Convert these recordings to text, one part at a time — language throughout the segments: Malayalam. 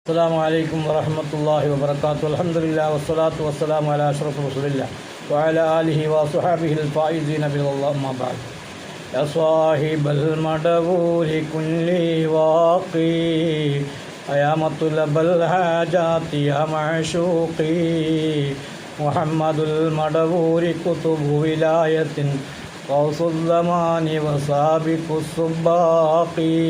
السلام عليكم ورحمة الله وبركاته. الحمد لله والصلاة والسلام على أشرف رسول الله وعلى آله وصحبه الفائزين برضا الله. أما بعد، يا صاحب المدبور كل واقي يا مطلب الحاجات يا معشوقي محمد المدبور كتب ولاية قوس الزمان وسابق السباقي.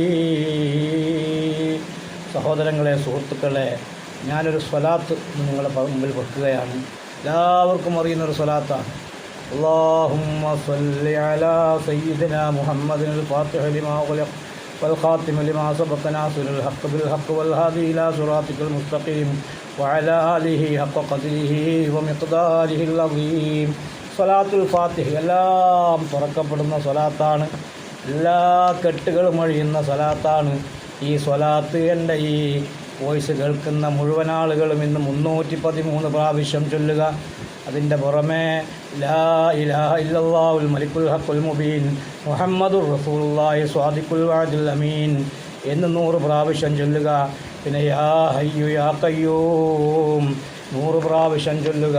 സഹോദരങ്ങളെ, സുഹൃത്തുക്കളെ, ഞാനൊരു സ്വലാത്ത് നിങ്ങളുടെ മുമ്പിൽ വെക്കുകയാണ്. എല്ലാവർക്കും അറിയുന്നൊരു സ്വലാത്താണ്. അല്ലാഹുമ്മ സ്വല്ലി അലാ സയ്യിദിനാ മുഹമ്മദിനിൽ ഫാത്തിഹി ലിമാ ഉഗ്ലിഖ വൽ ഖാതിമി ലിമാ സബഖ നാസിറുൽ ഹഖ് ബിൽ ഹഖ് വൽ ഹാദി ഇലാ സിറാത്തിക്കൽ മുസ്തഖീം വഅലാ ആലിഹി ഹഖ ഖദ്രിഹി വമിഖ്ദാരിഹിൽ അസീം. സ്വലാത്തുൽ ഫാത്തിഹ എല്ലാം തുറക്കപ്പെടുന്ന സ്വലാത്താണ്. എല്ലാ കെട്ടുകളും അഴിയുന്ന സ്വലാത്താണ് ഈ സ്വലാത്ത്. എൻ്റെ ഈ വോയിസ് കേൾക്കുന്ന മുഴുവൻ ആളുകളും ഇന്ന് 313 പ്രാവശ്യം ചൊല്ലുക. അതിൻ്റെ പുറമെ ലാ ഇലാഹ ഇല്ലല്ലാഹുൽ മലിക്കുൽ ഹഖുൽ മുബീൻ മുഹമ്മദുർ റസൂലുള്ളാഹി സ്വാദിഖുൽ വഅദുൽ അമീൻ എന്ന് 100 പ്രാവശ്യം ചൊല്ലുക. പിന്നെ യാ ഹയ്യു യാ ഖയ്യൂം 100 പ്രാവശ്യം ചൊല്ലുക.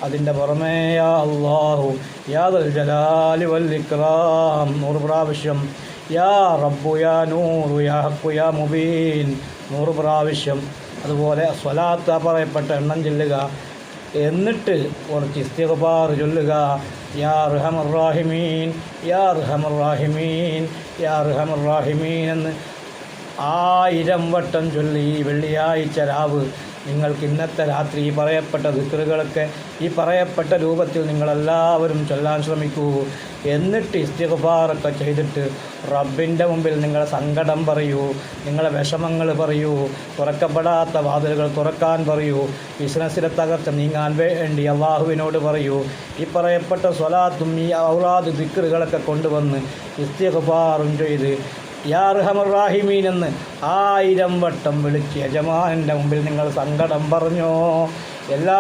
അതിൻ്റെ പുറമെ യാ അല്ലാഹു യാ ദൽ ജലാലി വൽ ഇക്റാം 100 പ്രാവശ്യം. യാ റബ്ബു യാ നൂറു യാ ഹഖു യാ മുബീൻ 100 പ്രാവശ്യം. അതുപോലെ സ്വലാത്ത് പറയപ്പെട്ട എണ്ണം ചൊല്ലുക. എന്നിട്ട് കുറച്ച് ഇസ്തിഗ്ഫാർ ചൊല്ലുക. യാ അർഹമർ റാഹിമീൻ യാ അർഹമർ റാഹിമീൻ യാ അർഹമർ റാഹിമീൻ എന്ന് 1000 വട്ടം ചൊല്ലി ഈ വെള്ളിയാഴ്ച രാവ് നിങ്ങൾക്ക് ഇന്നത്തെ രാത്രി ഈ പറയപ്പെട്ട ദിക്റുകളൊക്കെ ഈ പറയപ്പെട്ട രൂപത്തിൽ നിങ്ങളെല്ലാവരും ചൊല്ലാൻ ശ്രമിക്കൂ. എന്നിട്ട് ഇസ്തിഗ്ഫാറൊക്കെ ചെയ്തിട്ട് റബ്ബിൻ്റെ മുമ്പിൽ നിങ്ങളെ സങ്കടം പറയൂ, നിങ്ങളെ വിഷമങ്ങൾ പറയൂ, തുറക്കപ്പെടാത്ത വാതിലുകൾ തുറക്കാൻ പറയൂ, ബിസിനസ്സിലെ തകർച്ച നീങ്ങാൻ വേണ്ടി അള്ളാഹുവിനോട് പറയൂ. ഈ പറയപ്പെട്ട സ്വലാത്തും ഈ ഔറാദ് ദിക്റുകളൊക്കെ കൊണ്ടുവന്ന് ഇസ്തിഗ്ഫാറും ചെയ്ത് യാ അർഹമർ റാഹിമീൻ എന്ന് 1000 വട്ടം വിളിച്ച് യജമാനൻ്റെ മുമ്പിൽ നിങ്ങൾ സങ്കടം പറഞ്ഞോ. എല്ലാ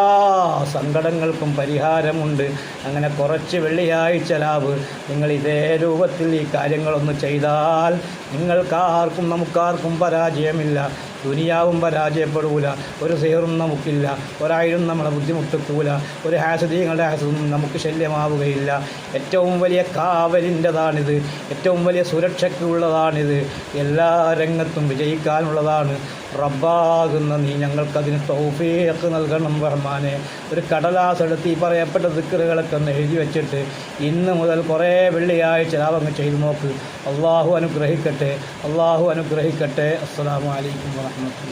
സങ്കടങ്ങൾക്കും പരിഹാരമുണ്ട്. അങ്ങനെ കുറച്ച് വെള്ളിയാഴ്ച രാവ് നിങ്ങൾ ഇതേ രൂപത്തിൽ ഈ കാര്യങ്ങളൊന്ന് ചെയ്താൽ നിങ്ങൾക്കാർക്കും നമുക്കാർക്കും പരാജയമില്ല. ദുനിയാവും പരാജയപ്പെടൂല, ഒരു സേറും നമുക്കില്ല, ഒരായിരം നമ്മളെ ബുദ്ധിമുട്ടിക്കൂല, ഒരു ഹാസദീങ്ങളുടെ ഹാസദും നമുക്ക് ശല്യമാവുകയില്ല. ഏറ്റവും വലിയ കാവലിൻ്റെതാണിത്, ഏറ്റവും വലിയ സുരക്ഷയ്ക്കുള്ളതാണിത്, എല്ലാ രംഗത്തും വിജയിക്കാനുള്ളതാണ്. റബ്ബാകുന്ന നീ ഞങ്ങൾക്കതിന് തൗഫീഖ് നൽകണം റഹ്മാനെ. ഒരു കടലാസ് എടുത്ത് ഈ പറയപ്പെട്ട ദിക്റുകളൊക്കെ ഒന്ന് എഴുതി വെച്ചിട്ട് ഇന്ന് മുതൽ കുറേ വെള്ളിയാഴ്ച രാവങ്ങ് ചെയ്തു നോക്ക്. അള്ളാഹു അനുഗ്രഹിക്കട്ടെ, അള്ളാഹു അനുഗ്രഹിക്കട്ടെ. അസ്സലാമു അലൈക്കും വറഹ്മത്തുള്ളാഹി.